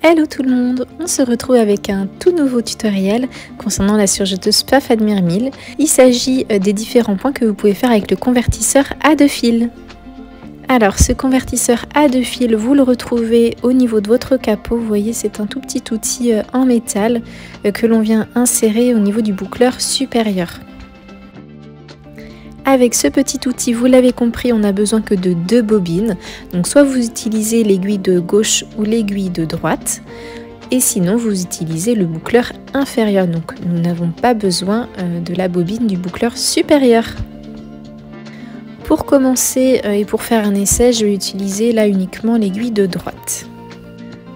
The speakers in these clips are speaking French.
Hello tout le monde, on se retrouve avec un tout nouveau tutoriel concernant la surjeteuse PAF Admire 1000. Il s'agit des différents points que vous pouvez faire avec le convertisseur à deux fils. Alors ce convertisseur à deux fils, vous le retrouvez au niveau de votre capot. Vous voyez, c'est un tout petit outil en métal que l'on vient insérer au niveau du boucleur supérieur. Avec ce petit outil, vous l'avez compris, on n'a besoin que de deux bobines. Donc soit vous utilisez l'aiguille de gauche ou l'aiguille de droite. Et sinon, vous utilisez le boucleur inférieur. Donc nous n'avons pas besoin de la bobine du boucleur supérieur. Pour commencer et pour faire un essai, je vais utiliser là uniquement l'aiguille de droite.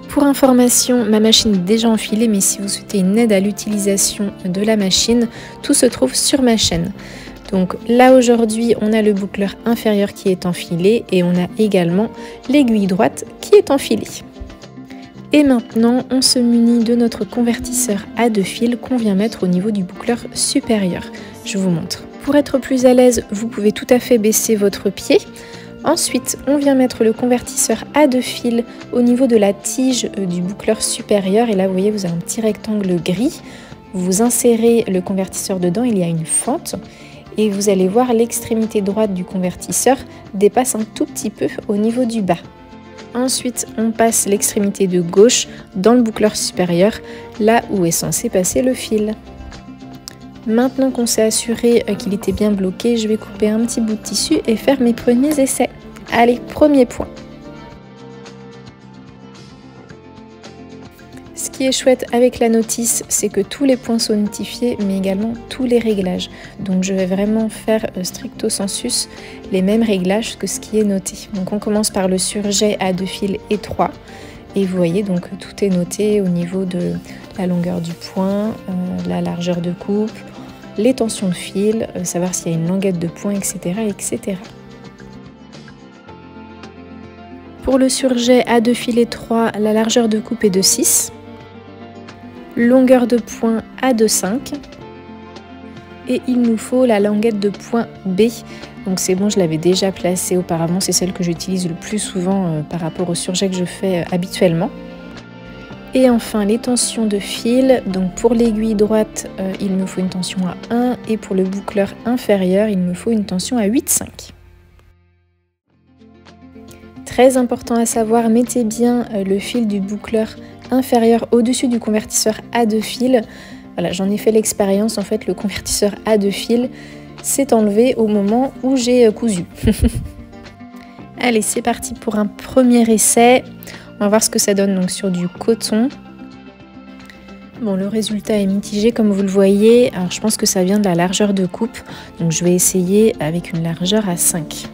Pour information, ma machine est déjà enfilée, mais si vous souhaitez une aide à l'utilisation de la machine, tout se trouve sur ma chaîne. Donc là aujourd'hui on a le boucleur inférieur qui est enfilé et on a également l'aiguille droite qui est enfilée. Et maintenant on se munit de notre convertisseur à deux fils qu'on vient mettre au niveau du boucleur supérieur. Je vous montre. Pour être plus à l'aise, vous pouvez tout à fait baisser votre pied. Ensuite on vient mettre le convertisseur à deux fils au niveau de la tige du boucleur supérieur et là vous voyez vous avez un petit rectangle gris. Vous insérez le convertisseur dedans, il y a une fente. Et vous allez voir l'extrémité droite du convertisseur dépasse un tout petit peu au niveau du bas. Ensuite, on passe l'extrémité de gauche dans le boucleur supérieur, là où est censé passer le fil. Maintenant qu'on s'est assuré qu'il était bien bloqué, je vais couper un petit bout de tissu et faire mes premiers essais. Allez, premier point. Ce qui est chouette avec la notice, c'est que tous les points sont notifiés, mais également tous les réglages. Donc je vais vraiment faire stricto sensus les mêmes réglages que ce qui est noté. Donc on commence par le surjet à deux fils étroits. Et vous voyez, donc tout est noté au niveau de la longueur du point, la largeur de coupe, les tensions de fil, savoir s'il y a une languette de point, etc., etc. Pour le surjet à deux fils étroits, la largeur de coupe est de 6. Longueur de point à 2,5 et il nous faut la languette de point B. Donc c'est bon, je l'avais déjà placée auparavant, c'est celle que j'utilise le plus souvent par rapport au surjet que je fais habituellement. Et enfin les tensions de fil, donc pour l'aiguille droite il me faut une tension à 1 et pour le boucleur inférieur il me faut une tension à 8,5. Très important à savoir, mettez bien le fil du boucleur inférieur au-dessus du convertisseur à deux fils. Voilà, j'en ai fait l'expérience, en fait le convertisseur à deux fils s'est enlevé au moment où j'ai cousu. Allez, c'est parti pour un premier essai. On va voir ce que ça donne donc sur du coton. Bon, le résultat est mitigé comme vous le voyez. Alors je pense que ça vient de la largeur de coupe. Donc je vais essayer avec une largeur à 5.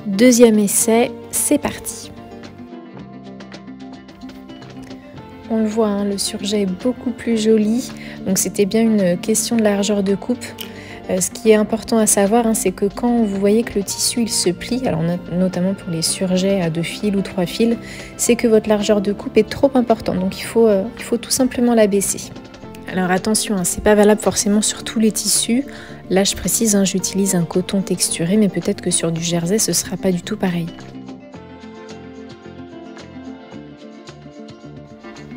Deuxième essai, c'est parti. On le voit, hein, le surjet est beaucoup plus joli, donc c'était bien une question de largeur de coupe. Ce qui est important à savoir, hein, c'est que quand vous voyez que le tissu il se plie, alors notamment pour les surjets à deux fils ou trois fils, c'est que votre largeur de coupe est trop importante, donc il faut tout simplement la baisser. Alors attention, hein, c'est pas valable forcément sur tous les tissus. Là je précise, hein, j'utilise un coton texturé, mais peut-être que sur du jersey ce sera pas du tout pareil.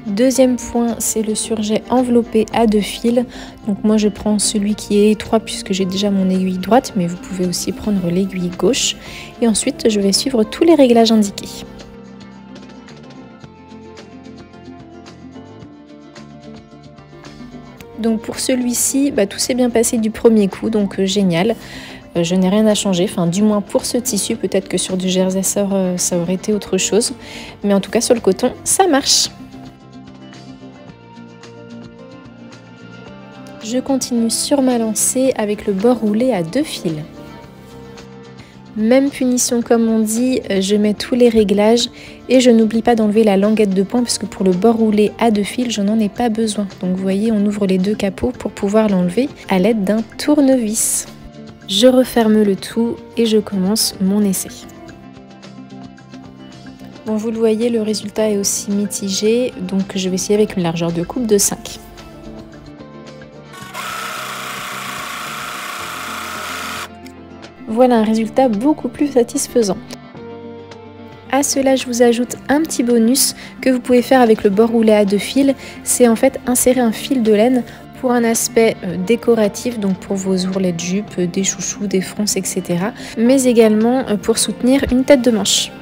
Deuxième point, c'est le surjet enveloppé à deux fils. Donc moi je prends celui qui est étroit puisque j'ai déjà mon aiguille droite, mais vous pouvez aussi prendre l'aiguille gauche. Et ensuite je vais suivre tous les réglages indiqués. Donc pour celui-ci, tout s'est bien passé du premier coup, donc génial. Je n'ai rien à changer, enfin du moins pour ce tissu, peut-être que sur du jersey ça aurait été autre chose. Mais en tout cas sur le coton, ça marche. Je continue sur ma lancée avec le bord roulé à deux fils. Même punition comme on dit, je mets tous les réglages et je n'oublie pas d'enlever la languette de point parce que pour le bord roulé à deux fils, je n'en ai pas besoin. Donc vous voyez, on ouvre les deux capots pour pouvoir l'enlever à l'aide d'un tournevis. Je referme le tout et je commence mon essai. Bon, vous le voyez, le résultat est aussi mitigé, donc je vais essayer avec une largeur de coupe de 5. Voilà un résultat beaucoup plus satisfaisant. À cela, je vous ajoute un petit bonus que vous pouvez faire avec le bord roulé à 2 fils. C'est en fait insérer un fil de laine pour un aspect décoratif, donc pour vos ourlets de jupe, des chouchous, des fronces, etc. Mais également pour soutenir une tête de manche.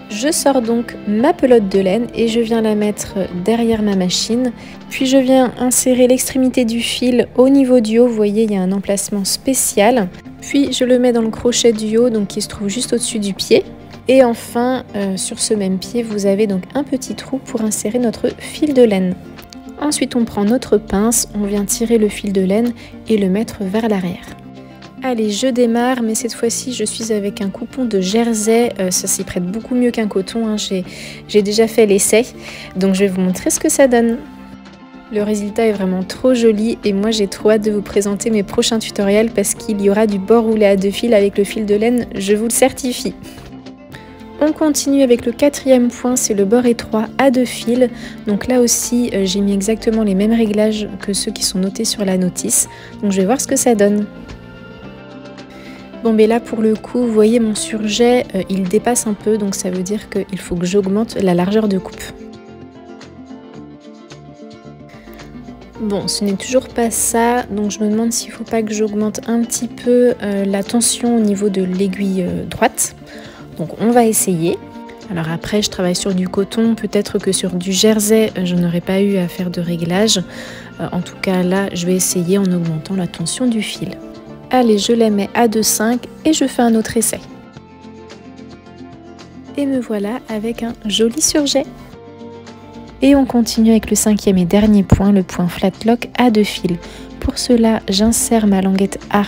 Je sors donc ma pelote de laine et je viens la mettre derrière ma machine. Puis je viens insérer l'extrémité du fil au niveau du haut. Vous voyez, il y a un emplacement spécial. Puis je le mets dans le crochet du haut, donc qui se trouve juste au-dessus du pied. Et enfin, sur ce même pied, vous avez donc un petit trou pour insérer notre fil de laine. Ensuite, on prend notre pince, on vient tirer le fil de laine et le mettre vers l'arrière. Allez, je démarre, mais cette fois-ci, je suis avec un coupon de jersey. Ça s'y prête beaucoup mieux qu'un coton, hein. J'ai déjà fait l'essai, donc je vais vous montrer ce que ça donne. Le résultat est vraiment trop joli et moi j'ai trop hâte de vous présenter mes prochains tutoriels parce qu'il y aura du bord roulé à 2 fils avec le fil de laine, je vous le certifie. On continue avec le 4e point, c'est le bord étroit à 2 fils. Donc là aussi, j'ai mis exactement les mêmes réglages que ceux qui sont notés sur la notice. Donc je vais voir ce que ça donne. Bon, mais là pour le coup, vous voyez mon surjet, il dépasse un peu, donc ça veut dire qu'il faut que j'augmente la largeur de coupe. Bon, ce n'est toujours pas ça, donc je me demande s'il ne faut pas que j'augmente un petit peu la tension au niveau de l'aiguille droite. Donc on va essayer. Alors après, je travaille sur du coton, peut-être que sur du jersey, je n'aurais pas eu à faire de réglage. En tout cas là, je vais essayer en augmentant la tension du fil. Allez, je la mets à 2,5 et je fais un autre essai. Et me voilà avec un joli surjet. Et on continue avec le 5e et dernier point, le point flat lock à 2 fils. Pour cela, j'insère ma languette A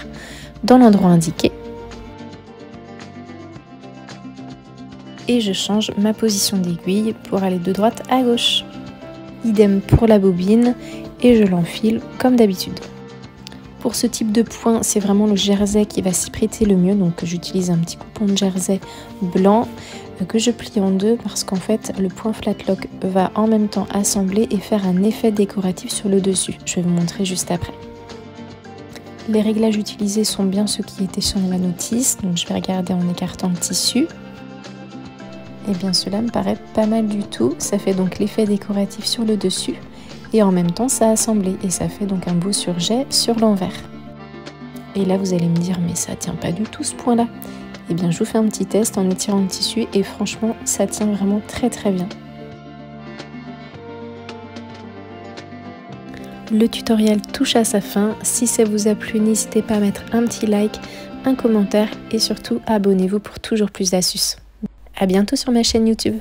dans l'endroit indiqué. Et je change ma position d'aiguille pour aller de droite à gauche. Idem pour la bobine et je l'enfile comme d'habitude. Pour ce type de point, c'est vraiment le jersey qui va s'y prêter le mieux. Donc j'utilise un petit coupon de jersey blanc que je plie en deux parce qu'en fait le point flat lock va en même temps assembler et faire un effet décoratif sur le dessus. Je vais vous montrer juste après. Les réglages utilisés sont bien ceux qui étaient sur la notice. Donc je vais regarder en écartant le tissu. Et bien cela me paraît pas mal du tout. Ça fait donc l'effet décoratif sur le dessus. Et en même temps ça a assemblé et ça fait donc un beau surjet sur l'envers. Et là vous allez me dire mais ça tient pas du tout ce point là. Et bien je vous fais un petit test en étirant le tissu et franchement ça tient vraiment très très bien. Le tutoriel touche à sa fin. Si ça vous a plu, n'hésitez pas à mettre un petit like, un commentaire et surtout abonnez-vous pour toujours plus d'astuces. À bientôt sur ma chaîne YouTube.